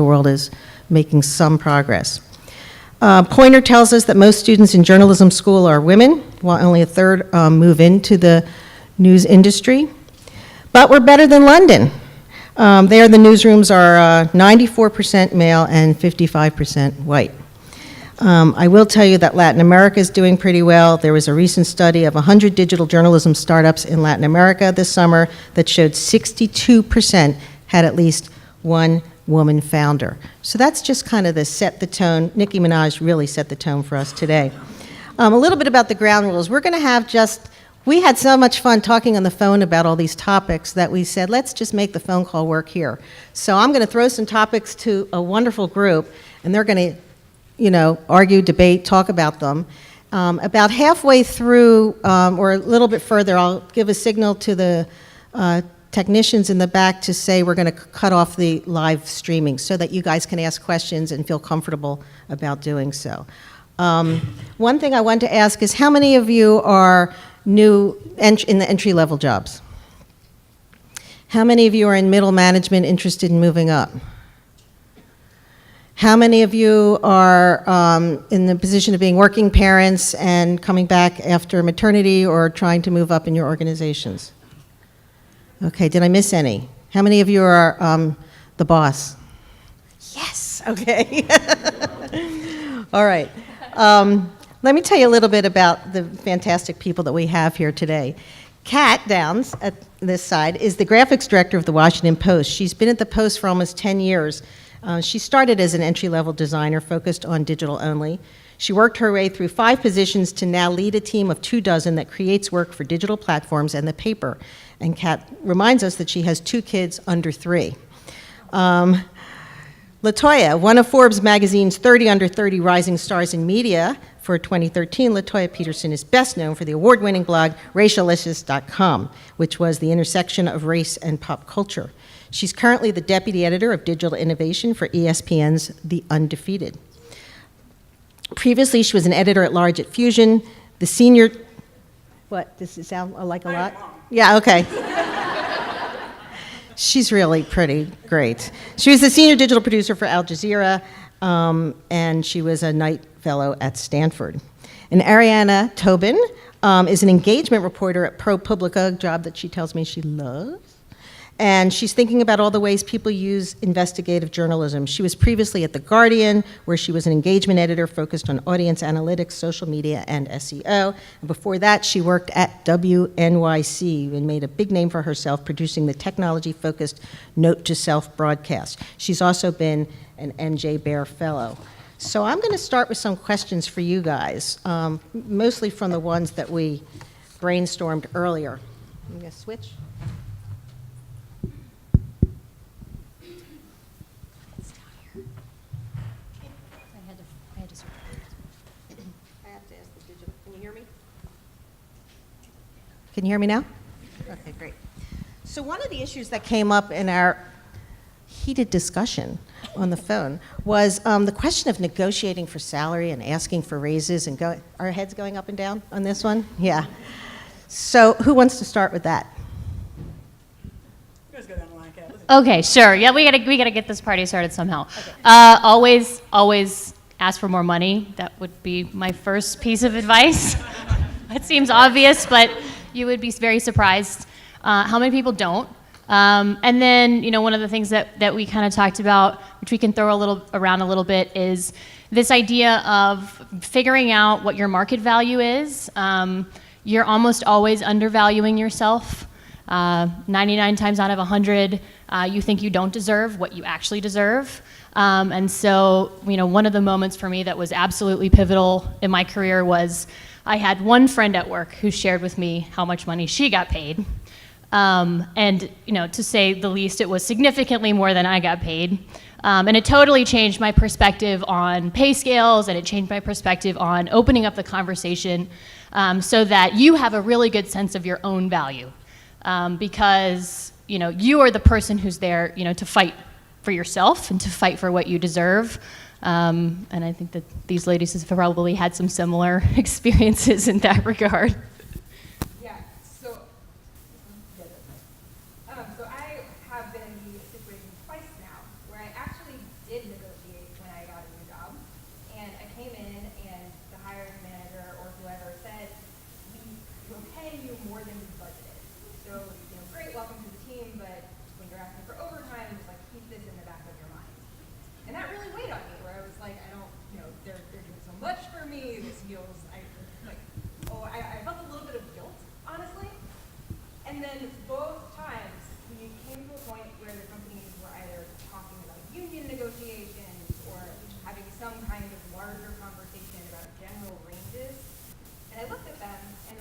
the world is making some progress. Pointer tells us that most students in journalism school are women, while only a third move into the news industry. But we're better than London. There, the newsrooms are 94% male and 55% white. I will tell you that Latin America is doing pretty well. There was a recent study of 100 digital journalism startups in Latin America this summer that showed 62% had at least one woman founder. So that's just kind of the set the tone. Nicki Minaj really set the tone for us today. A little bit about the ground rules. We're going to have we had so much fun talking on the phone about all these topics that we said, let's just make the phone call work here. So I'm going to throw some topics to a wonderful group, and they're going to, argue, debate, talk about them. About halfway through, or a little bit further, I'll give a signal to the technicians in the back to say we're going to cut off the live streaming so that you guys can ask questions and feel comfortable about doing so. One thing I want to ask is how many of you are new in the entry-level jobs? How many of you are in middle management interested in moving up? How many of you are in the position of being working parents and coming back after maternity or trying to move up in your organizations? Okay, did I miss any? How many of you are the boss? Yes, okay. All right. Let me tell you a little bit about the fantastic people that we have here today. Kat Downs, at this side, is the graphics director of the Washington Post. She's been at the Post for almost 10 years. She started as an entry-level designer focused on digital only. She worked her way through 5 positions to now lead a team of 24 that creates work for digital platforms and the paper. And Kat reminds us that she has 2 kids under 3. Latoya, one of Forbes magazine's 30 under 30 rising stars in media for 2013, Latoya Peterson is best known for the award-winning blog racialicious.com, which was the intersection of race and pop culture. She's currently the deputy editor of digital innovation for ESPN's The Undefeated. Previously, she was an editor-at-large at Fusion, the senior... What, does it sound like a lot? Yeah, okay. She's really pretty great. She was the senior digital producer for Al Jazeera, and she was a Knight Fellow at Stanford. And Ariana Tobin is an engagement reporter at ProPublica, a job that she tells me she loves. And she's thinking about all the ways people use investigative journalism. She was previously at The Guardian, where she was an engagement editor focused on audience analytics, social media, and SEO. And before that, she worked at WNYC and made a big name for herself producing the technology-focused Note to Self broadcast. She's also been an NJ Bear Fellow. So I'm going to start with some questions for you guys, mostly from the ones that we brainstormed earlier. I'm going to switch. Can you hear me now? Okay, great. So one of the issues that came up in our heated discussion on the phone was the question of negotiating for salary and asking for raises and our heads going up and down on this one? Yeah. So who wants to start with that? Let's go down the line, Kat. Okay, sure. Yeah, we gotta get this party started somehow. Okay. Always ask for more money. That would be my first piece of advice. It seems obvious, but you would be very surprised how many people don't. And then, one of the things that we kind of talked about, which we can throw around a little bit, is this idea of figuring out what your market value is. You're almost always undervaluing yourself. 99 times out of 100, you think you don't deserve what you actually deserve. And so, one of the moments for me that was absolutely pivotal in my career was I had one friend at work who shared with me how much money she got paid. And, to say the least, it was significantly more than I got paid. And it totally changed my perspective on pay scales, and it changed my perspective on opening up the conversation so that you have a really good sense of your own value. Because, you are the person who's there, to fight for yourself and to fight for what you deserve. And I think that these ladies have probably had some similar experiences in that regard. Yeah, so I have been in the situation twice now where I actually did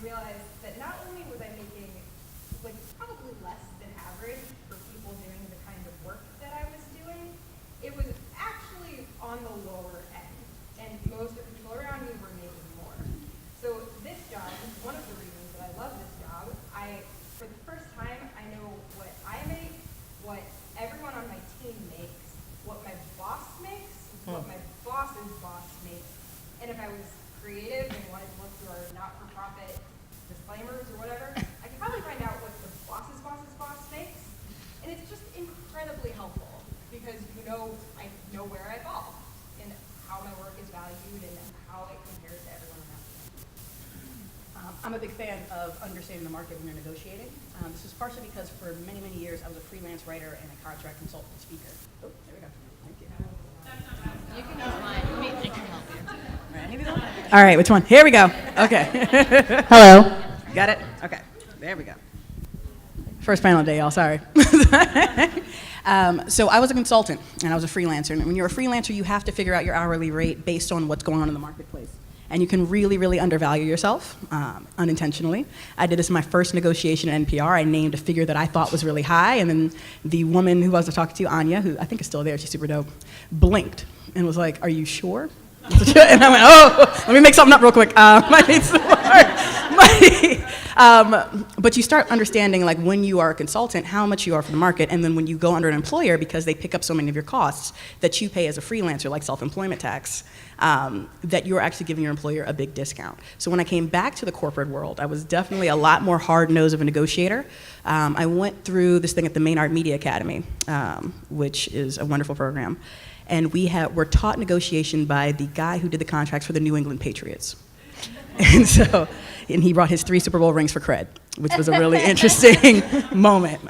realized that not only was I making like probably less than average for people doing the kind of work that I was doing, it was actually on the lower end. And most of the people around me were making more. So this job, one of the reasons that I love this job, for the first time, I know what I make, what everyone on my team makes, what my boss makes, what my boss's boss makes. And if I was creative and wanted to look through our not-for-profit disclaimers or whatever, I could probably find out what the boss's boss's boss makes. And it's just incredibly helpful because I know where I fall and how my work is valued and how it compares to everyone around me. I'm a big fan of understanding the market when you're negotiating. This is partially because for many, many years I was a freelance writer and a contract consultant speaker. Oh, there we go. Thank you. You can use mine. I can help you. All right, maybe all right, which one? Here we go. Okay. Hello. Got it? Okay. There we go. First panel of the day, y'all. Sorry. So I was a consultant and I was a freelancer. And when you're a freelancer, you have to figure out your hourly rate based on what's going on in the marketplace. And you can really, really undervalue yourself unintentionally. I did this in my first negotiation at NPR. I named a figure that I thought was really high, and then the woman who I was talking to, Anya, who I think is still there, she's super dope, blinked and was like, "Are you sure?" And I went, "Oh, let me make something up real quick. Might need some more." But you start understanding, like, when you are a consultant, how much you are for the market, and then when you go under an employer, because they pick up so many of your costs that you pay as a freelancer, like self-employment tax, that you're actually giving your employer a big discount. So when I came back to the corporate world, I was definitely a lot more hard-nosed of a negotiator. I went through this thing at the Maynard Media Academy, which is a wonderful program. And we're taught negotiation by the guy who did the contracts for the New England Patriots. And he brought his 3 Super Bowl rings for cred, which was a really interesting moment.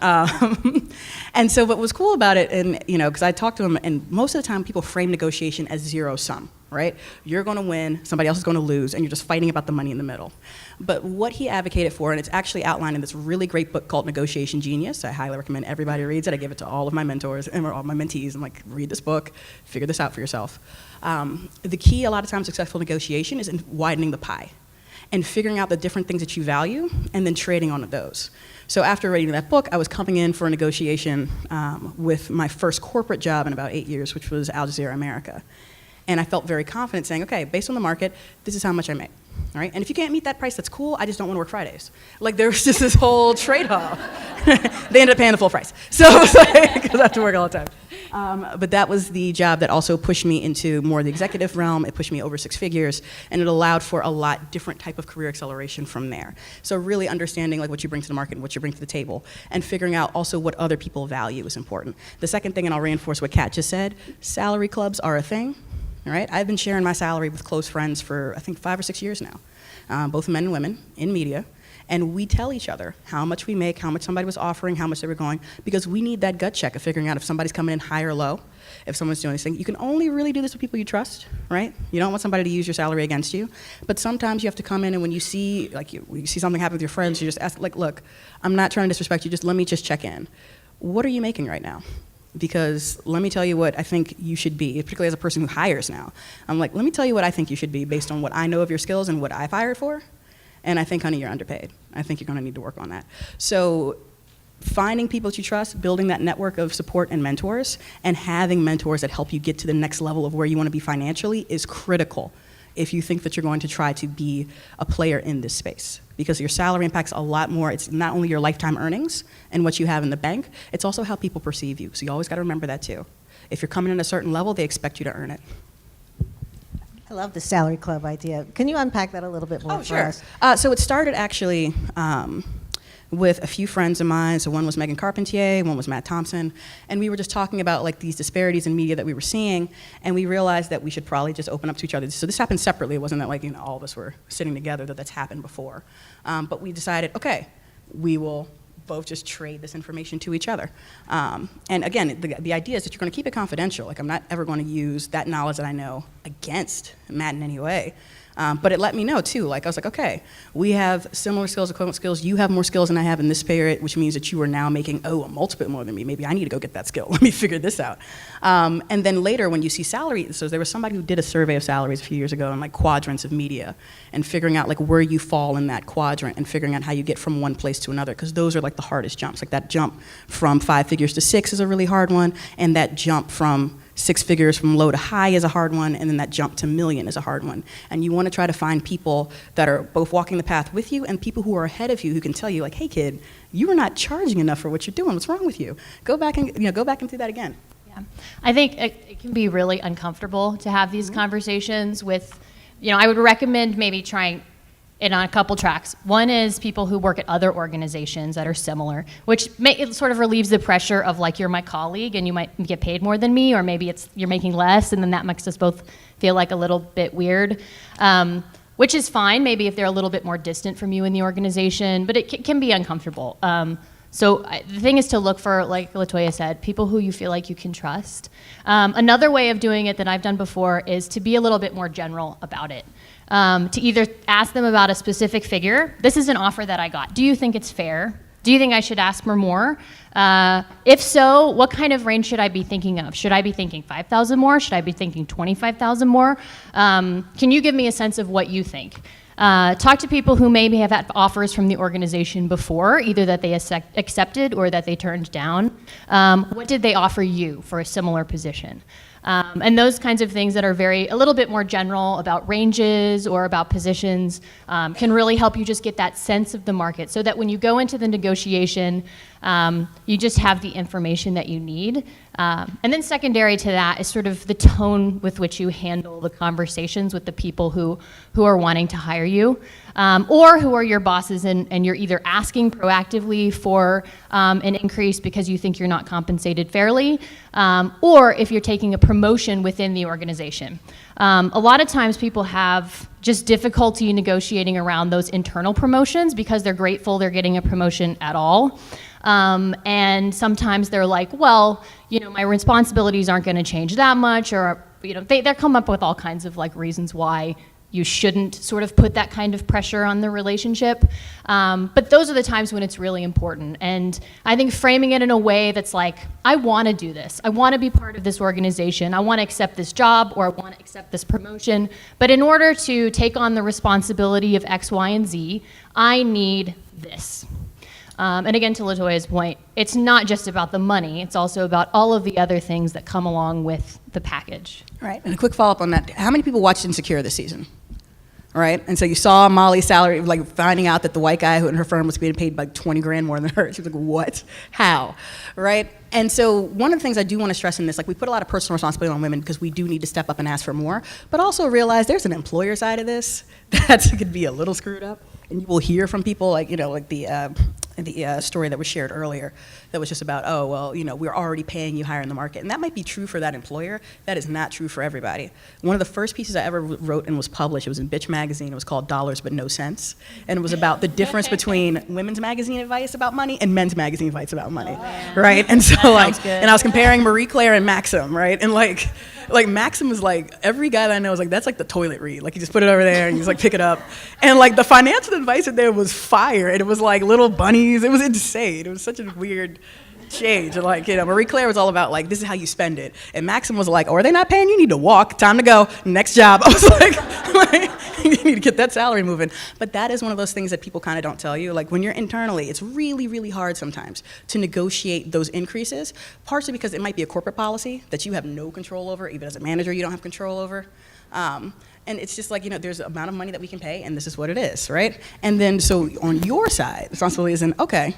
And so what was cool about it, and because I talked to him, and most of the time people frame negotiation as zero sum, right? You're going to win, somebody else is going to lose, and you're just fighting about the money in the middle. But what he advocated for, and it's actually outlined in this really great book called Negotiation Genius. I highly recommend everybody reads it. I give it to all of my mentors and all my mentees. I'm like, read this book, figure this out for yourself. The key, a lot of times, successful negotiation is in widening the pie and figuring out the different things that you value and then trading on those. So after reading that book, I was coming in for a negotiation with my first corporate job in about 8 years, which was Al Jazeera America. And I felt very confident saying, okay, based on the market, this is how much I make. All right? And if you can't meet that price, that's cool. I just don't want to work Fridays. Like, there was just this whole trade-off. They ended up paying the full price. So it was like, because I have to work all the time. But that was the job that also pushed me into more of the executive realm. It pushed me over 6 figures, and it allowed for a lot different type of career acceleration from there. So really understanding, like, what you bring to the market and what you bring to the table, and figuring out also what other people value is important. The second thing, and I'll reinforce what Kat just said, salary clubs are a thing. All right? I've been sharing my salary with close friends for, I think, 5 or 6 years now, both men and women in media. And we tell each other how much we make, how much somebody was offering, how much they were going, because we need that gut check of figuring out if somebody's coming in high or low, if someone's doing this thing. You can only really do this with people you trust, right? You don't want somebody to use your salary against you. But sometimes you have to come in, and when you see, like, you see something happen with your friends, you just ask, like, look, I'm not trying to disrespect you, just let me just check in. What are you making right now? Because let me tell you what I think you should be, particularly as a person who hires now. I'm like, let me tell you what I think you should be based on what I know of your skills and what I've hired for. And I think, honey, you're underpaid. I think you're going to need to work on that. So finding people that you trust, building that network of support and mentors, and having mentors that help you get to the next level of where you want to be financially is critical if you think that you're going to try to be a player in this space. Because your salary impacts a lot more. It's not only your lifetime earnings and what you have in the bank, it's also how people perceive you. So you always got to remember that too. If you're coming in at a certain level, they expect you to earn it. I love the salary club idea. Can you unpack that a little bit more for us? So it started actually with a few friends of mine. So one was Megan Carpentier, one was Matt Thompson, and we were just talking about, like, these disparities in media that we were seeing, and we realized that we should probably just open up to each other. So this happened separately. It wasn't that, like, all of us were sitting together, that's happened before. But we decided, okay, we will both just trade this information to each other. And again, the idea is that you're going to keep it confidential. Like, I'm not ever going to use that knowledge that I know against Matt in any way. But it let me know too, like I was like, okay, we have similar skills, equivalent skills, you have more skills than I have in this period, which means that you are now making, a multiple more than me, maybe I need to go get that skill, let me figure this out. And then later when you see salary, so there was somebody who did a survey of salaries a few years ago on like quadrants of media, and figuring out like where you fall in that quadrant, and figuring out how you get from one place to another, because those are like the hardest jumps. Like that jump from 5 figures to 6 is a really hard one, and that jump from 6 figures from low to high is a hard one, and then that jump to million is a hard one. And you want to try to find people that are both walking the path with you and people who are ahead of you who can tell you like, hey kid, you are not charging enough for what you're doing. What's wrong with you? Go back and do that again. Yeah. I think it can be really uncomfortable to have these conversations with, I would recommend maybe trying it on a couple tracks. One is people who work at other organizations that are similar, which it sort of relieves the pressure of like, you're my colleague and you might get paid more than me, or maybe you're making less, and then that makes us both feel like a little bit weird, which is fine maybe if they're a little bit more distant from you in the organization, but it can be uncomfortable. So the thing is to look for, like Latoya said, people who you feel like you can trust. Another way of doing it that I've done before is to be a little bit more general about it. To either ask them about a specific figure. This is an offer that I got. Do you think it's fair? Do you think I should ask for more? If so, what kind of range should I be thinking of? Should I be thinking 5,000 more? Should I be thinking 25,000 more? Can you give me a sense of what you think? Talk to people who maybe have had offers from the organization before, either that they accepted or that they turned down. What did they offer you for a similar position? And those kinds of things that are a little bit more general about ranges or about positions can really help you just get that sense of the market, so that when you go into the negotiation, you just have the information that you need. And then secondary to that is sort of the tone with which you handle the conversations with the people who are wanting to hire you, or who are your bosses, and you're either asking proactively for an increase because you think you're not compensated fairly, or if you're taking a promotion within the organization. A lot of times people have just difficulty negotiating around those internal promotions because they're grateful they're getting a promotion at all. And sometimes they're like, well, my responsibilities aren't going to change that much, or they come up with all kinds of like reasons why you shouldn't sort of put that kind of pressure on the relationship. But those are the times when it's really important. And I think framing it in a way that's like, I want to do this. I want to be part of this organization. I want to accept this job, or I want to accept this promotion. But in order to take on the responsibility of X, Y, and Z, I need this. And again, to Latoya's point, it's not just about the money, it's also about all of the other things that come along with the package. Right, and a quick follow-up on that. How many people watched Insecure this season? Right, and so you saw Molly's salary, like finding out that the white guy who in her firm was being paid like 20 grand more than her. She was like, what? How? Right? And so one of the things I do want to stress in this, like we put a lot of personal responsibility on women because we do need to step up and ask for more, but also realize there's an employer side of this that could be a little screwed up. And you will hear from people like, like the story that was shared earlier that was just about, oh, well, we're already paying you higher in the market. And that might be true for that employer. That is not true for everybody. One of the first pieces I ever wrote and was published, it was in Bitch magazine. It was called Dollars But No Sense. And it was about the difference between women's magazine advice about money and men's magazine advice about money, right? And so and I was comparing Marie Claire and Maxim, right? And like Maxim is like, every guy that I know is like, that's like the toilet read. Like you just put it over there and you just like pick it up. And like the financial advice in there was fire. And it was like little bunnies. It was insane. It was such a weird change. And like, Marie Claire was all about like, this is how you spend it. And Maxim was like, oh, are they not paying you? You need to walk. Time to go. Next job. I was like you need to get that salary moving. But that is one of those things that people kind of don't tell you. Like when you're internally, it's really, really hard sometimes to negotiate those increases, partially because it might be a corporate policy that you have no control over. Even as a manager, you don't have control over. And it's just like, there's an amount of money that we can pay, and this is what it is, right? And then, so on your side, the responsibility is in, okay,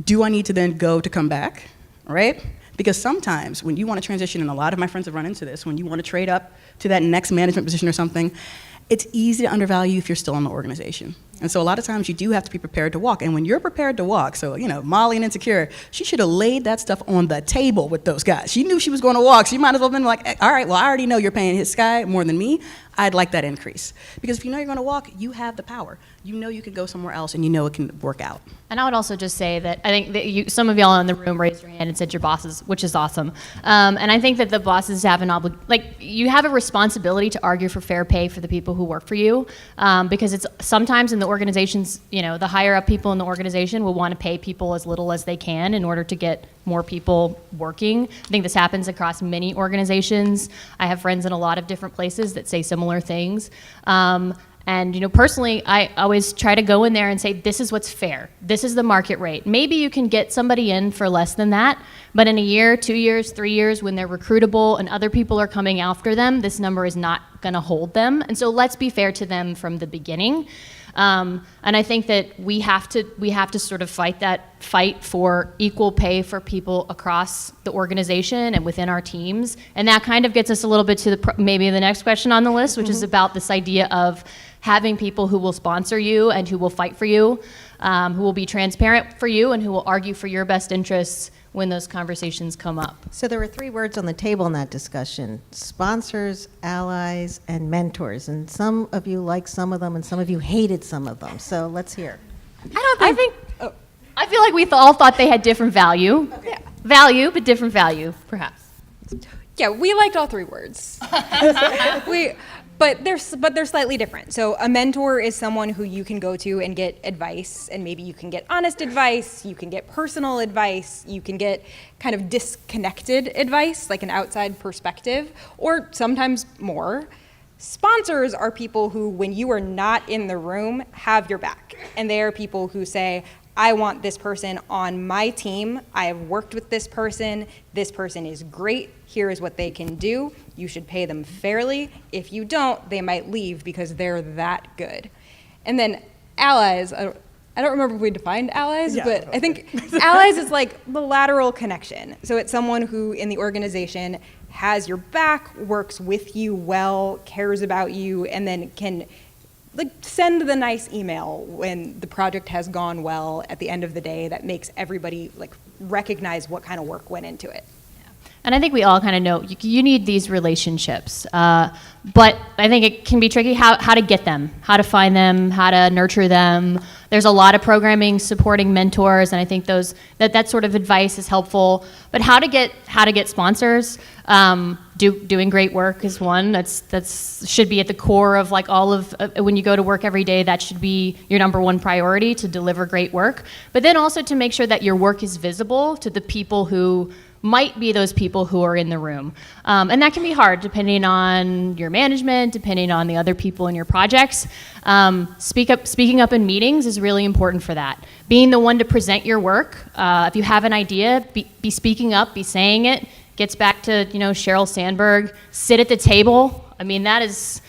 do I need to then go to come back, right? Because sometimes when you want to transition, and a lot of my friends have run into this, when you want to trade up to that next management position or something, it's easy to undervalue if you're still in the organization. And so a lot of times you do have to be prepared to walk. And when you're prepared to walk, so, Molly and Insecure, she should have laid that stuff on the table with those guys. She knew she was going to walk. She might as well have been like, all right, well, I already know you're paying his guy more than me. I'd like that increase. Because if you know you're going to walk, you have the power. You know you can go somewhere else, and you know it can work out. And I would also just say that I think that some of y'all in the room raised your hand and said your bosses, which is awesome. And I think that the bosses have you have a responsibility to argue for fair pay for the people who work for you, because it's sometimes in the organizations, the higher up people in the organization will want to pay people as little as they can in order to get more people working. I think this happens across many organizations. I have friends in a lot of different places that say similar things. And personally, I always try to go in there and say, this is what's fair. This is the market rate. Maybe you can get somebody in for less than that, but in a year, 2 years, 3 years, when they're recruitable and other people are coming after them, this number is not going to hold them. And so let's be fair to them from the beginning. And I think that we have to sort of fight for equal pay for people across the organization and within our teams. And that kind of gets us a little bit to maybe the next question on the list, which is about this idea of having people who will sponsor you and who will fight for you, who will be transparent for you, and who will argue for your best interests when those conversations come up. So there were 3 words on the table in that discussion: sponsors, allies, and mentors. And some of you liked some of them, and some of you hated some of them. So let's hear. I feel like we all thought they had different value. Okay. Value, but different value, perhaps. Yeah, we liked all 3 words. But they're slightly different. So a mentor is someone who you can go to and get advice, and maybe you can get honest advice, you can get personal advice, you can get kind of disconnected advice, like an outside perspective, or sometimes more. Sponsors are people who, when you are not in the room, have your back. And they are people who say, I want this person on my team. I have worked with this person. This person is great. Here is what they can do. You should pay them fairly. If you don't, they might leave because they're that good. And then allies, I don't remember if we defined allies, but I think allies is like the lateral connection. So it's someone who in the organization has your back, works with you well, cares about you, and then can send the nice email when the project has gone well at the end of the day that makes everybody recognize what kind of work went into it. And I think we all kind of know you need these relationships, but I think it can be tricky how to get them, how to find them, how to nurture them. There's a lot of programming supporting mentors, and I think that sort of advice is helpful. But how to get sponsors, doing great work is one. That's should be at the core of all of when you go to work every day. That should be your number one priority, to deliver great work. But then also to make sure that your work is visible to the people who might be those people who are in the room. And that can be hard depending on your management, depending on the other people in your projects. Speaking up in meetings is really important for that. Being the one to present your work. If you have an idea, be speaking up, be saying it. Gets back to, Sheryl Sandberg, sit at the table. I mean, that is,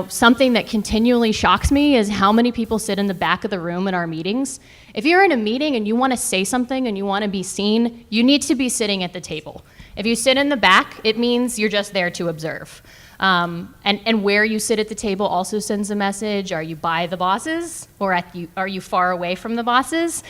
something that continually shocks me is how many people sit in the back of the room in our meetings. If you're in a meeting and you want to say something and you want to be seen, you need to be sitting at the table. If you sit in the back, it means you're just there to observe. And where you sit at the table also sends a message. Are you by the bosses, or are you far away from the bosses?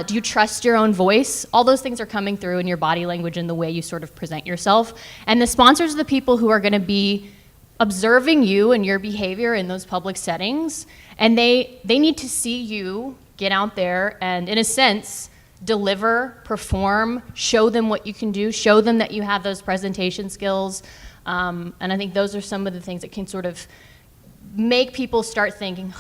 Do you trust your own voice? All those things are coming through in your body language and the way you sort of present yourself. And the sponsors are the people who are going to be observing you and your behavior in those public settings, and they need to see you get out there and, in a sense, deliver, perform, show them what you can do, show them that you have those presentation skills. And I think those are some of the things that can sort of make people start thinking,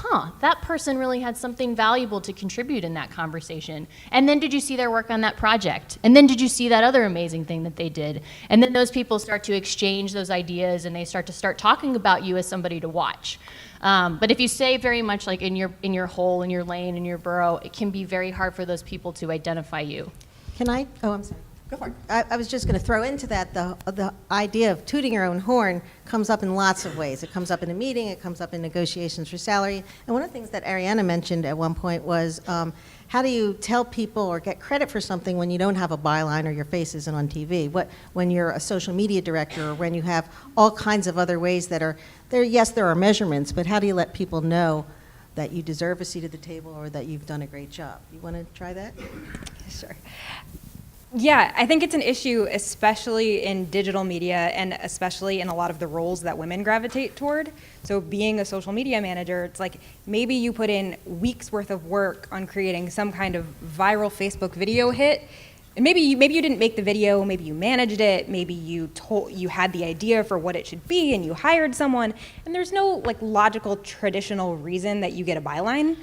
that person really had something valuable to contribute in that conversation. And then did you see their work on that project? And then did you see that other amazing thing that they did? And then those people start to exchange those ideas, and they start talking about you as somebody to watch. But if you stay very much in your hole, in your lane, in your burrow, it can be very hard for those people to identify you. Can I? Oh, I'm sorry. Go for it. I was just going to throw into that the idea of tooting your own horn comes up in lots of ways. It comes up in a meeting. It comes up in negotiations for salary. And one of the things that Ariana mentioned at one point was how do you tell people or get credit for something when you don't have a byline or your face isn't on TV? When you're a social media director, or when you have all kinds of other ways that are there? Yes, there are measurements, but how do you let people know that you deserve a seat at the table or that you've done a great job. You want to try that? Sure. Yeah, I think it's an issue, especially in digital media and especially in a lot of the roles that women gravitate toward. So being a social media manager, it's like maybe you put in weeks worth of work on creating some kind of viral Facebook video hit. And maybe you didn't make the video, maybe you managed it, maybe you had the idea for what it should be and you hired someone, and there's no like logical traditional reason that you get a byline,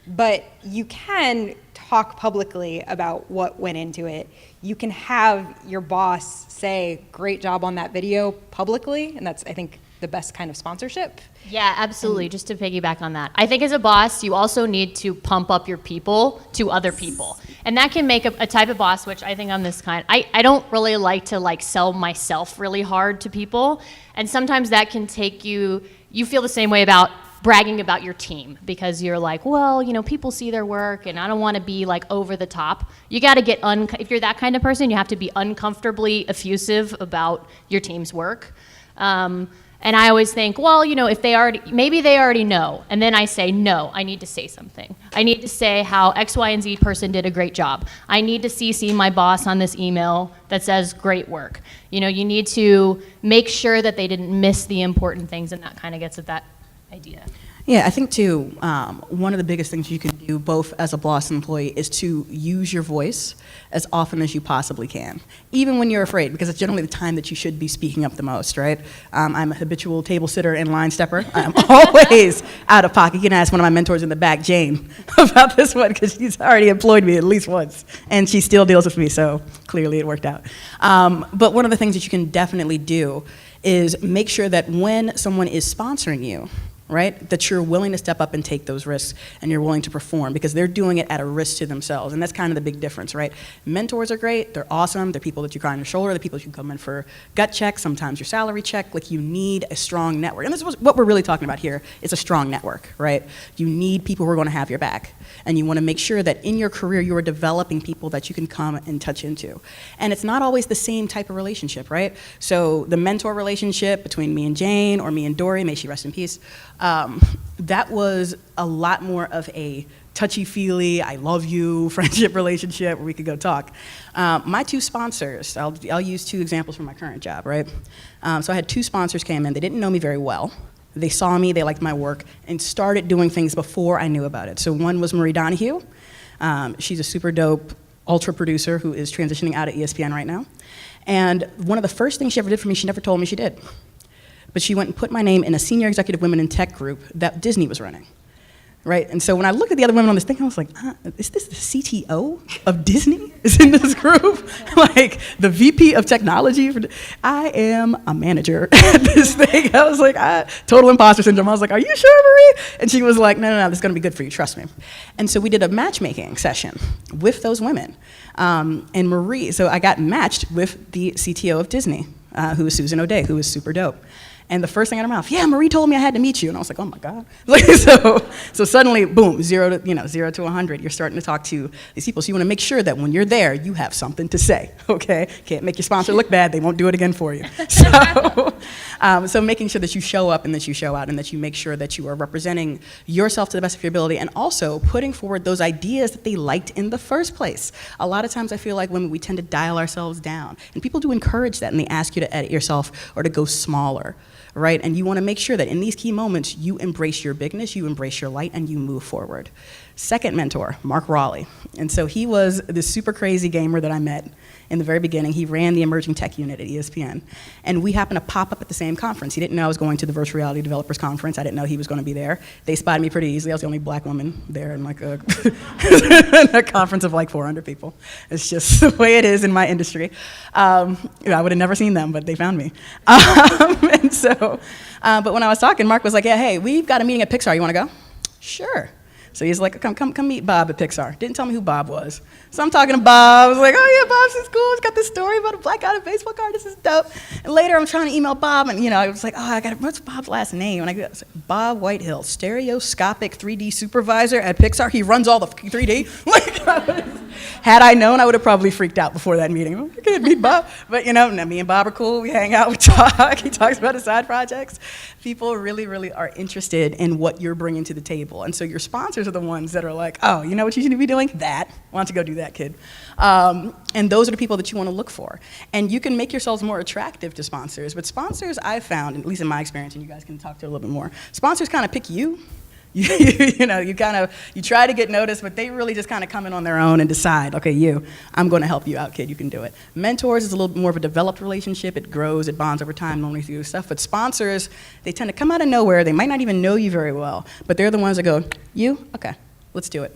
but you can talk publicly about what went into it. You can have your boss say, great job on that video publicly, and that's, I think, the best kind of sponsorship. Yeah, absolutely. Just to piggyback on that. I think as a boss, you also need to pump up your people to other people. And that can make a type of boss, which I think I'm this kind. I don't really like to like sell myself really hard to people. And sometimes that can take you feel the same way about bragging about your team because you're like, well, you know, people see their work and I don't want to be like over the top. You got to get, if you're that kind of person, you have to be uncomfortably effusive about your team's work. And I always think, well, you know, maybe they already know. And then I say, no, I need to say something. I need to say how X, Y, and Z person did a great job. I need to CC my boss on this email that says great work. You know, you need to make sure that they didn't miss the important things, and that kind of gets at that idea. Yeah, I think too, one of the biggest things you can do both as a boss and employee is to use your voice as often as you possibly can, even when you're afraid, because it's generally the time that you should be speaking up the most, right? I'm a habitual table sitter and line stepper. I'm always out of pocket. You can ask one of my mentors in the back, Jane, about this one, because she's already employed me at least once, and she still deals with me, so clearly it worked out. But one of the things that you can definitely do is make sure that when someone is sponsoring you, right, that you're willing to step up and take those risks and you're willing to perform because they're doing it at a risk to themselves. And that's kind of the big difference, right? Mentors are great. They're awesome. They're people that you cry on your shoulder. They're people that you come in for gut check, sometimes your salary check. Like, you need a strong network. And this is what we're really talking about here. It's a strong network, right? You need people who are going to have your back. And you want to make sure that in your career you are developing people that you can come and touch into. And it's not always the same type of relationship, right? So the mentor relationship between me and Jane or me and Dory, may she rest in peace, that was a lot more of a touchy-feely, I love you friendship relationship where we could go talk. My two sponsors, I'll use two examples from my current job, right? So I had two sponsors came in. They didn't know me very well. They saw me, they liked my work, and started doing things before I knew about it. So one was Marie Donahue. She's a super dope ultra producer who is transitioning out of ESPN right now. And one of the first things she ever did for me, she never told me she did. But she went and put my name in a senior executive women in tech group that Disney was running, right? And so when I looked at the other women on this thing, I was like, is this the CTO of Disney is in this group? Like, the VP of technology? I am a manager at this thing. I was like, total imposter syndrome. I was like, are you sure, Marie? And she was like, no, this is gonna be good for you, trust me. And so we did a matchmaking session with those women. And Marie, so I got matched with the CTO of Disney, who was Susan O'Day, who was super dope. And the first thing out of her mouth, yeah, Marie told me I had to meet you. And I was like, oh my God. Like, so suddenly, boom, 0 to 100, you're starting to talk to these people. So you want to make sure that when you're there, you have something to say, okay? Can't make your sponsor look bad. They won't do it again for you. So making sure that you show up and that you show out and that you make sure that you are representing yourself to the best of your ability and also putting forward those ideas that they liked in the first place. A lot of times I feel like women, we tend to dial ourselves down. And people do encourage that and they ask you to edit yourself or to go smaller. Right? And you want to make sure that in these key moments, you embrace your bigness, you embrace your light, and you move forward. Second mentor, Mark Raleigh. And so he was this super crazy gamer that I met in the very beginning. He ran the emerging tech unit at ESPN. And we happened to pop up at the same conference. He didn't know I was going to the Virtual Reality Developers Conference. I didn't know he was going to be there. They spotted me pretty easily. I was the only black woman there in like a, a conference of like 400 people. It's just the way it is in my industry. I would have never seen them, but they found me. And so, but when I was talking, Mark was like, yeah, hey, we've got a meeting at Pixar. You want to go? Sure. So he's like, come meet Bob at Pixar. Didn't tell me who Bob was. So I'm talking to Bob. I was like, oh yeah, Bob's in school. He's got this story about a black guy on a baseball card. This is dope. And later I'm trying to email Bob, and I was like, what's Bob's last name? And I was like, Bob Whitehill, stereoscopic 3D supervisor at Pixar. He runs all the 3D. Like, Had I known, I would have probably freaked out before that meeting. Okay, meet Bob. But, me and Bob are cool. We hang out, we talk. He talks about his side projects. People really, really are interested in what you're bringing to the table. And so your sponsors are the ones that are like, oh, you know what you should be doing? That. Why don't you go do that, kid? And those are the people that you want to look for. And you can make yourselves more attractive to sponsors. But sponsors, I've found, at least in my experience, and you guys can talk to it a little bit more, sponsors kind of pick you. You try to get noticed, but they really just kind of come in on their own and decide, okay, I'm going to help you out, kid, you can do it. Mentors is a little bit more of a developed relationship. It grows, it bonds over time, normally through stuff. But sponsors, they tend to come out of nowhere. They might not even know you very well, but they're the ones that go, you? Okay, let's do it.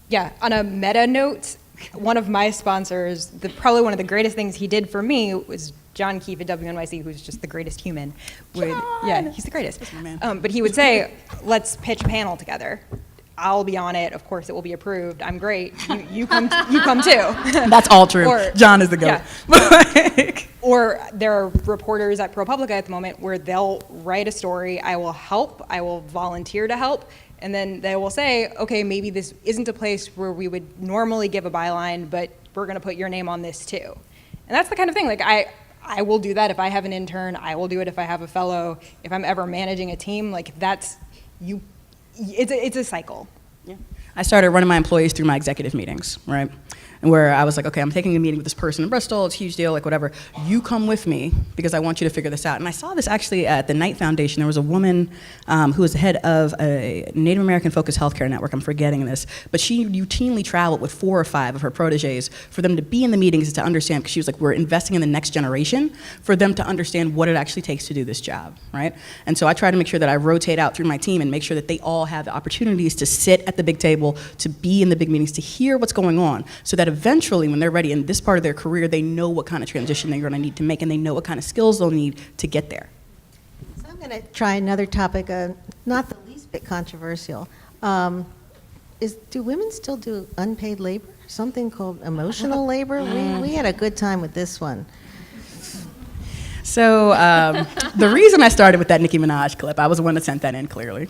Yeah, on a meta note, one of my sponsors, probably one of the greatest things he did for me was John Keefe at WNYC, who's just the greatest human. Yeah, he's the greatest. That's my man. But he would say, let's pitch a panel together. I'll be on it. Of course, it will be approved. I'm great. You come too. That's all true. John is the GOAT. Yeah. Or there are reporters at ProPublica at the moment where they'll write a story. I will help. I will volunteer to help. And then they will say, okay, maybe this isn't a place where we would normally give a byline, but we're going to put your name on this too. And that's the kind of thing, like I will do that if I have an intern. I will do it if I have a fellow. If I'm ever managing a team, like that's you. It's a cycle. Yeah. I started running my employees through my executive meetings, right? And where I was like, okay, I'm taking a meeting with this person in Bristol, it's a huge deal, like whatever. You come with me because I want you to figure this out. And I saw this actually at the Knight Foundation. There was a woman who was the head of a Native American focused healthcare network, I'm forgetting this, but she routinely traveled with 4 or 5 of her proteges for them to be in the meetings to understand, because she was like, we're investing in the next generation for them to understand what it actually takes to do this job, right? And so I try to make sure that I rotate out through my team and make sure that they all have the opportunities to sit at the big table, to be in the big meetings, to hear what's going on, so that eventually when they're ready in this part of their career, they know what kind of transition they're going to need to make, and they know what kind of skills they'll need to get there. So I'm going to try another topic, not the least bit controversial. Do women still do unpaid labor? Something called emotional labor? We had a good time with this one. So the reason I started with that Nicki Minaj clip, I was the one that sent that in, clearly.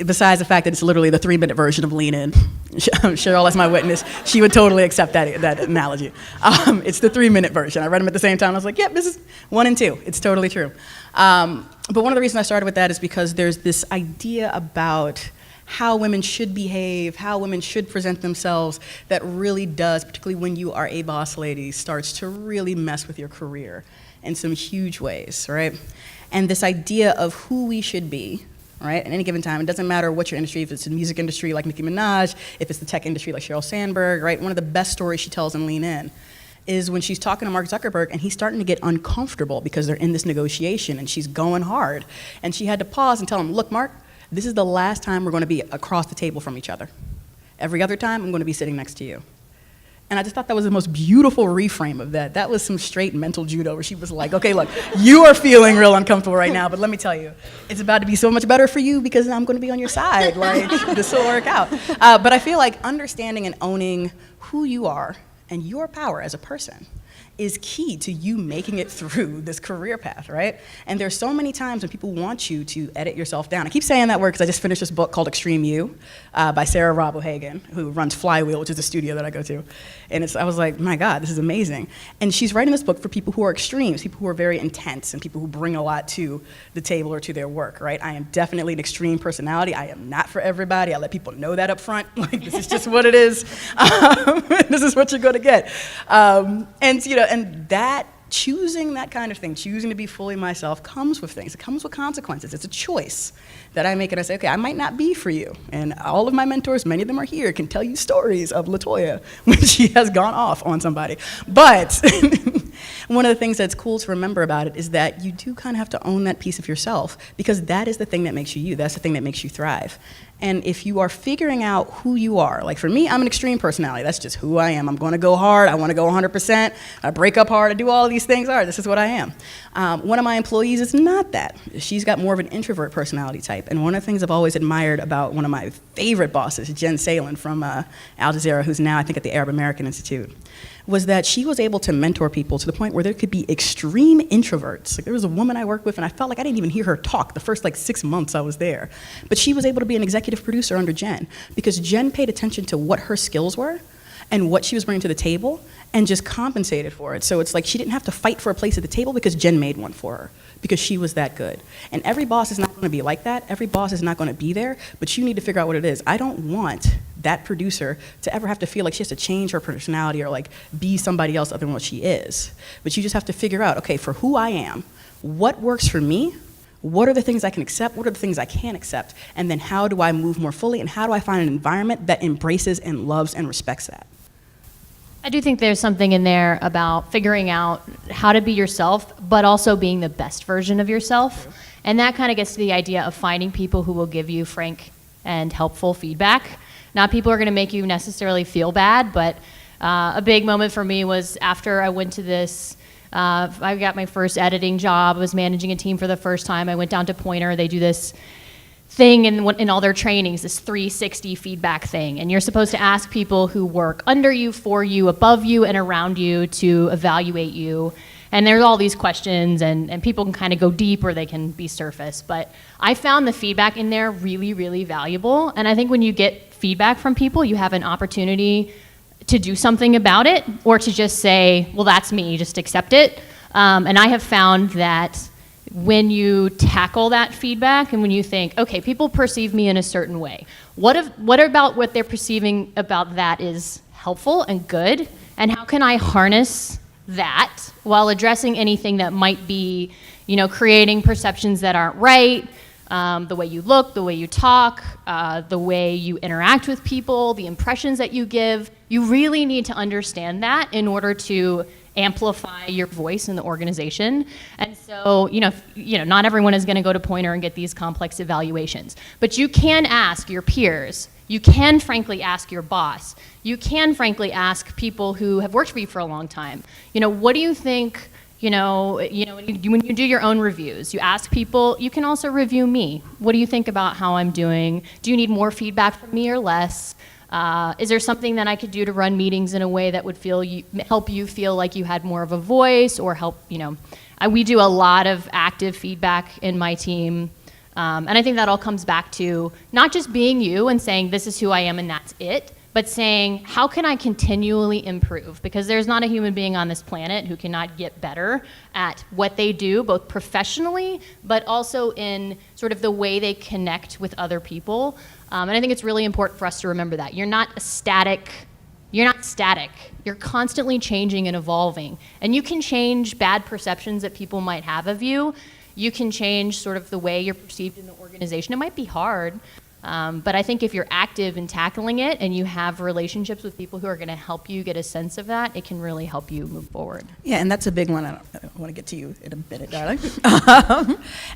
Besides the fact that it's literally the 3-minute version of Lean In. Cheryl, as my witness, she would totally accept that analogy. It's the 3-minute version. I read them at the same time. I was like, yep, this is 1 and 2. It's totally true. But one of the reasons I started with that is because there's this idea about how women should behave, how women should present themselves, that really does, particularly when you are a boss lady, starts to really mess with your career in some huge ways, right? And this idea of who we should be, right, at any given time. It doesn't matter what your industry, if it's the music industry like Nicki Minaj, if it's the tech industry like Sheryl Sandberg, right? One of the best stories she tells in Lean In is when she's talking to Mark Zuckerberg and he's starting to get uncomfortable because they're in this negotiation and she's going hard. And she had to pause and tell him, look, Mark, this is the last time we're going to be across the table from each other. Every other time, I'm going to be sitting next to you. And I just thought that was the most beautiful reframe of that. That was some straight mental judo where she was like, okay, look, you are feeling real uncomfortable right now, but let me tell you, it's about to be so much better for you because I'm going to be on your side. Like, this will work out. But I feel like understanding and owning who you are and your power as a person is key to you making it through this career path, right? And there's so many times when people want you to edit yourself down. I keep saying that word because I just finished this book called Extreme You by Sarah Robb O'Hagan, who runs Flywheel, which is a studio that I go to. And I was like, my God, this is amazing. And she's writing this book for people who are extremes, people who are very intense, and people who bring a lot to the table or to their work, right? I am definitely an extreme personality. I am not for everybody. I let people know that up front. Like, this is just what it is. This is what you're going to get. And that, choosing that kind of thing, choosing to be fully myself, comes with things. It comes with consequences. It's a choice that I make, and I say, okay, I might not be for you. And all of my mentors, many of them are here, can tell you stories of Latoya when she has gone off on somebody. But one of the things that's cool to remember about it is that you do kind of have to own that piece of yourself, because that is the thing that makes you you. That's the thing that makes you thrive. And if you are figuring out who you are, like for me, I'm an extreme personality. That's just who I am. I'm going to go hard. I want to go 100%. I break up hard. I do all of these things. All right, this is what I am. One of my employees is not that. She's got more of an introvert personality type. And one of the things I've always admired about one of my favorite bosses, Jen Salin from Al Jazeera, who's now, I think, at the Arab American Institute, was that she was able to mentor people to the point where where there could be extreme introverts. Like there was a woman I worked with, and I felt like I didn't even hear her talk the first like 6 months I was there. But she was able to be an executive producer under Jen, because Jen paid attention to what her skills were and what she was bringing to the table, and just compensated for it. So it's like she didn't have to fight for a place at the table because Jen made one for her, because she was that good. And every boss is not going to be like that. Every boss is not going to be there, but you need to figure out what it is. I don't want that producer to ever have to feel like she has to change her personality or like be somebody else other than what she is. But you just have to figure out, okay, for who I am, what works for me, what are the things I can accept, what are the things I can't accept, and then how do I move more fully, and how do I find an environment that embraces and loves and respects that? I do think there's something in there about figuring out how to be yourself, but also being the best version of yourself. And that kind of gets to the idea of finding people who will give you frank and helpful feedback. Not people who are going to make you necessarily feel bad, but a big moment for me was after I went to this, I got my first editing job, I was managing a team for the first time. I went down to Pointer, they do this thing in all their trainings, this 360 feedback thing. And you're supposed to ask people who work under you, for you, above you, and around you to evaluate you. And there's all these questions, and people can kind of go deep or they can be surface. But I found the feedback in there really, really valuable. And I think when you get feedback from people, you have an opportunity to do something about it, or to just say, well, that's me, just accept it. And I have found that when you tackle that feedback and when you think, okay, people perceive me in a certain way, what about what they're perceiving about that is helpful and good, and how can I harness that while addressing anything that might be, creating perceptions that aren't right, the way you look, the way you talk, the way you interact with people, the impressions that you give. You really need to understand that in order to amplify your voice in the organization. And so, not everyone is going to go to Pointer and get these complex evaluations, but you can ask your peers. You can frankly ask your boss. You can frankly ask people who have worked for you for a long time. What do you think? When you do your own reviews, you ask people. You can also review me. What do you think about how I'm doing? Do you need more feedback from me or less? Is there something that I could do to run meetings in a way that would help you feel like you had more of a voice, or help, we do a lot of active feedback in my team. And I think that all comes back to not just being you and saying, this is who I am and that's it, but saying, how can I continually improve? Because there's not a human being on this planet who cannot get better at what they do, both professionally, but also in sort of the way they connect with other people. And I think it's really important for us to remember that. You're not static. You're constantly changing and evolving. And you can change bad perceptions that people might have of you. You can change sort of the way you're perceived in the organization. It might be hard. But I think if you're active in tackling it and you have relationships with people who are going to help you get a sense of that, it can really help you move forward. Yeah, and that's a big one. I want to get to you in a minute, darling.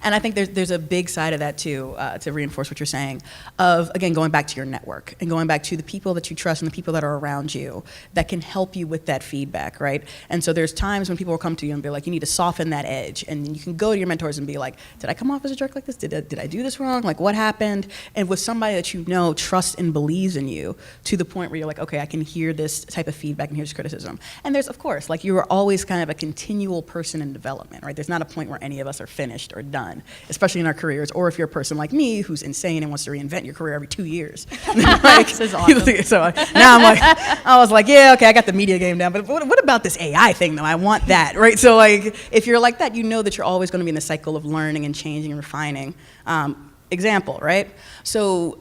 And I think there's a big side of that too, to reinforce what you're saying, of, again, going back to your network and going back to the people that you trust and the people that are around you that can help you with that feedback, right? And so there's times when people will come to you and be like, you need to soften that edge. And you can go to your mentors and be like, did I come off as a jerk like this? Did I do this wrong? Like, what happened? And with somebody that trusts and believes in you to the point where you're like, okay, I can hear this type of feedback and here's criticism. And there's, of course, like, you are always kind of a continual person in development, right? There's not a point where any of us are finished or done, especially in our careers, or if you're a person like me who's insane and wants to reinvent your career every 2 years. Like, This is awesome. So now I was like, yeah, okay, I got the media game down, but what about this AI thing though? I want that, right? So like, if you're like that, you know that you're always going to be in the cycle of learning and changing and refining. Example, right? So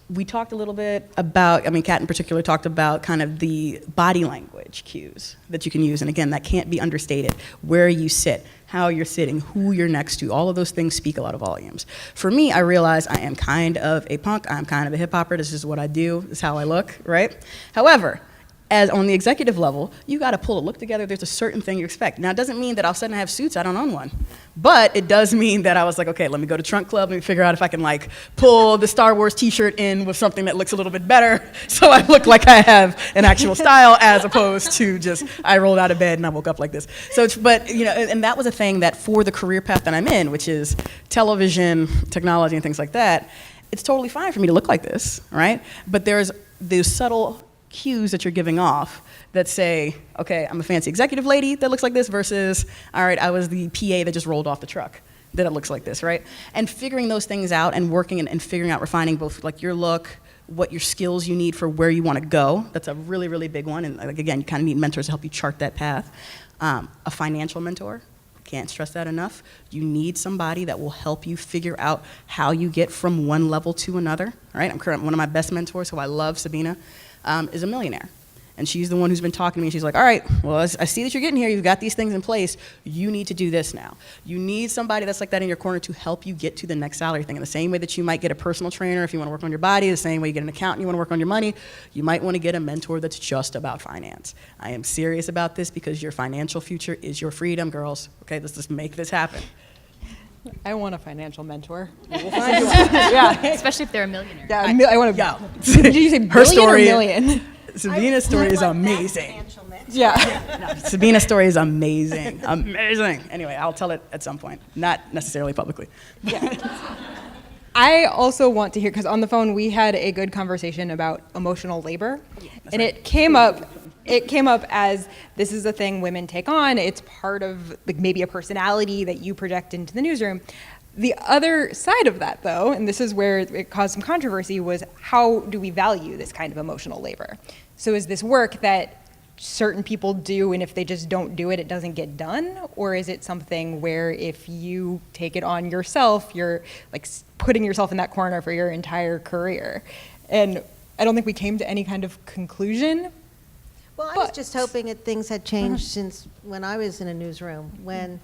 we talked a little bit about, Kat in particular talked about kind of the body language cues that you can use. And again, that can't be understated. Where you sit, how you're sitting, who you're next to, all of those things speak a lot of volumes. For me, I realize I am kind of a punk, I'm kind of a hip hopper, this is what I do, this is how I look, right? However, as on the executive level, you got to pull a look together. There's a certain thing you expect. Now, it doesn't mean that all of a sudden I have suits. I don't own one. But it does mean that I was like, okay, let me go to Trunk Club. Let me figure out if I can like pull the Star Wars t-shirt in with something that looks a little bit better so I look like I have an actual style, as opposed to just I rolled out of bed and I woke up like this. So, but, and that was a thing that for the career path that I'm in, which is television, technology, and things like that, it's totally fine for me to look like this, right? But there's those subtle cues that you're giving off that say, okay, I'm a fancy executive lady that looks like this versus, all right, I was the PA that just rolled off the truck that it looks like this, right? And figuring those things out and working and figuring out, refining both like your look, what your skills you need for where you want to go. That's a really, really big one. And like, again, you kind of need mentors to help you chart that path. A financial mentor, can't stress that enough. You need somebody that will help you figure out how you get from one level to another, right? One of my best mentors, who I love, Sabina, is a millionaire. And she's the one who's been talking to me. She's like, all right, well, I see that you're getting here. You've got these things in place. You need to do this now. You need somebody that's like that in your corner to help you get to the next salary thing. In the same way that you might get a personal trainer if you want to work on your body, the same way you get an accountant, you want to work on your money, you might want to get a mentor that's just about finance. I am serious about this because your financial future is your freedom, girls. Okay, let's just make this happen. I want a financial mentor. We'll find you one. Yeah. Especially if they're a millionaire. Yeah, I want to. Yeah. Did you say billion Her story, or million? Sabina's story is amazing. Yeah. Sabina's story is amazing. Amazing. Anyway, I'll tell it at some point, not necessarily publicly. I also want to hear, because on the phone we had a good conversation about emotional labor, and it came up as this is a thing women take on. It's part of like maybe a personality that you project into the newsroom. The other side of that, though, and this is where it caused some controversy, was how do we value this kind of emotional labor? So is this work that certain people do, and if they just don't do it, it doesn't get done? Or is it something where if you take it on yourself, you're like putting yourself in that corner for your entire career? And I don't think we came to any kind of conclusion. Well, I was just hoping that things had changed since when I was in a newsroom, when,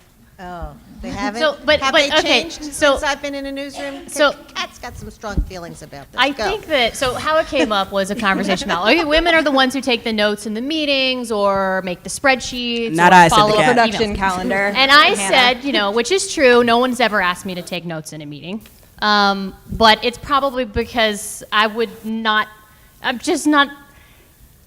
they haven't? So, but they okay, changed so- since I've been in a newsroom? So- Kat's got some strong feelings about this. I Go. think that, so how it came up was a conversation about, okay, women are the ones who take the notes in the meetings or make the spreadsheets. Not or I, said the follow cat. Production emails. calendar. And I Hannah. said, which is true, no one's ever asked me to take notes in a meeting. But it's probably because I'm just not,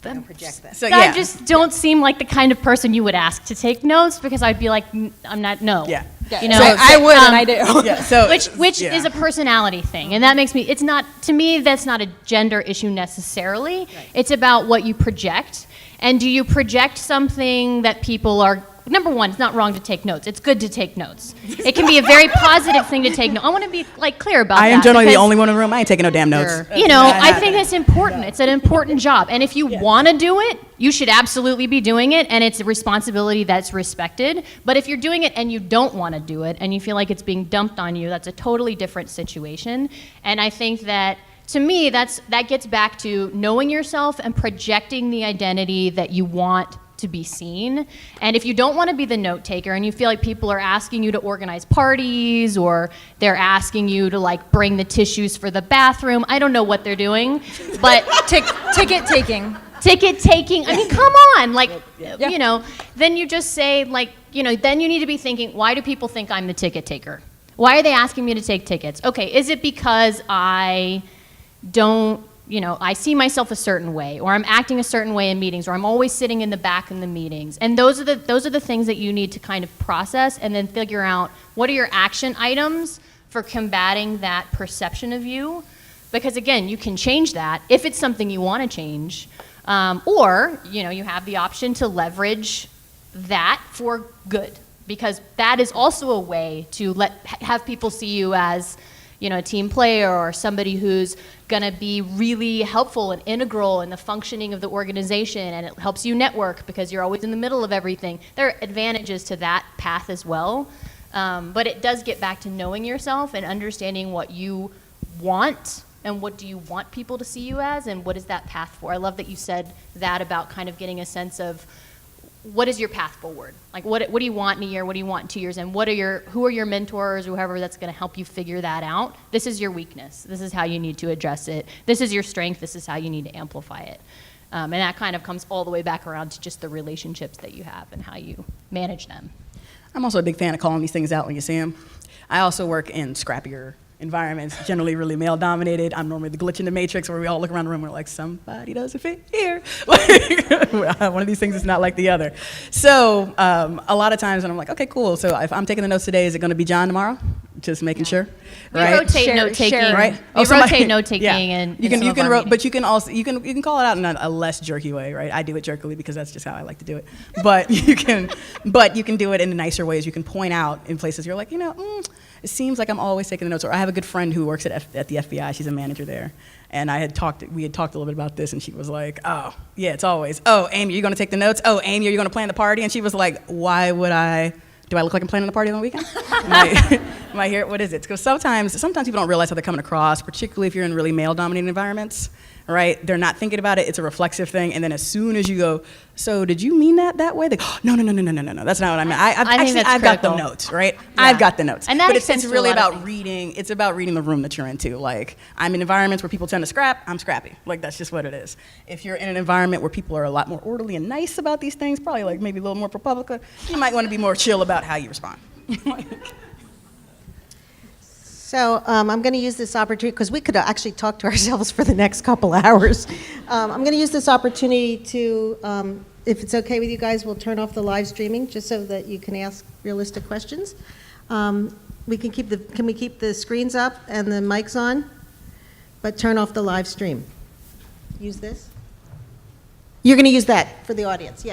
Don't project that. So I just don't seem like the kind of person you would ask to take notes, because I'd be like, I'm not, no. Yeah. You know, I would, and I do. Yeah, so which yeah. is a personality thing, and that makes me, it's not, to me, that's not a gender issue necessarily. It's about what you project, and do you project something that people are, number one, it's not wrong to take notes. It's good to take notes. It can be a very positive thing to take notes. I want to be like clear about that. I am generally the because, only one in the room. I ain't taking no damn notes. Sure. you know, I think it's important. It's an important job. And if you want to do it, you should absolutely be doing it, and it's a responsibility that's respected. But if you're doing it and you don't want to do it and you feel like it's being dumped on you, that's a totally different situation. And I think that, to me, that gets back to knowing yourself and projecting the identity that you want to be seen. And if you don't want to be the note taker and you feel like people are asking you to organize parties or they're asking you to like bring the tissues for the bathroom, I don't know what they're doing, but Ticket taking. I mean, come on, like, you know, then you just say like, then you need to be thinking, why do people think I'm the ticket taker? Why are they asking me to take tickets? Okay, is it because I don't, I see myself a certain way, or I'm acting a certain way in meetings, or I'm always sitting in the back in the meetings? And those are the things that you need to kind of process and then figure out what are your action items for combating that perception of you. Because again, you can change that if it's something you want to change, or you have the option to leverage that for good, because that is also a way to have people see you as a team player or somebody who's going to be really helpful and integral in the functioning of the organization, and it helps you network because you're always in the middle of everything. There are advantages to that path as well, but it does get back to knowing yourself and understanding what you want and what do you want people to see you as, and what is that path for. I love that you said that about kind of getting a sense of what is your path forward? Like, what do you want in a year? What do you want in 2 years? And who are your mentors, whoever that's going to help you figure that out? This is your weakness. This is how you need to address it. This is your strength. This is how you need to amplify it. And that kind of comes all the way back around to just the relationships that you have and how you manage them. I'm also a big fan of calling these things out when you see them. I also work in scrappier environments, generally really male-dominated. I'm normally the glitch in the matrix where we all look around the room and we're like, somebody doesn't fit here. One of these things is not like the other. So a lot of times when I'm like, okay, cool. So if I'm taking the notes today, is it going to be John tomorrow? just making sure, We right? rotate Share- note taking. share. Right? We Oh, somebody- rotate note taking yeah. and you can some you of can our ro- meetings. but you can also you can call it out in a less jerky way, right? I do it jerkily because that's just how I like to do it. But you can do it in nicer ways. You can point out in places you're like, it seems like I'm always taking the notes. Or I have a good friend who works at the FBI. She's a manager there, and we had talked a little bit about this, and she was like, oh yeah, it's always, oh Amy, you're going to take the notes. Oh Amy, are you going to plan the party? And she was like, why would I? Do I look like I'm planning a party on the weekend? Am I here? What is it? Because sometimes people don't realize how they're coming across, particularly if you're in really male-dominated environments, right? They're not thinking about it. It's a reflexive thing. And then as soon as you go, so did you mean that way? They go, no. That's not what I meant. I've got the critical. notes, right? Yeah. I've got the notes. And that but it's extends to a really lot of about things. reading. It's about reading the room that you're into. Like, I'm in environments where people tend to scrap. I'm scrappy. Like, that's just what it is. If you're in an environment where people are a lot more orderly and nice about these things, probably like maybe a little more ProPublica, you might want to be more chill about how you respond. So I'm going to use this opportunity, because we could actually talk to ourselves for the next couple hours. I'm going to use this opportunity to, if it's okay with you guys, we'll turn off the live streaming just so that you can ask realistic questions. Can we keep the screens up and the mics on, but turn off the live stream? Use this? You're going to use that for the audience, yeah.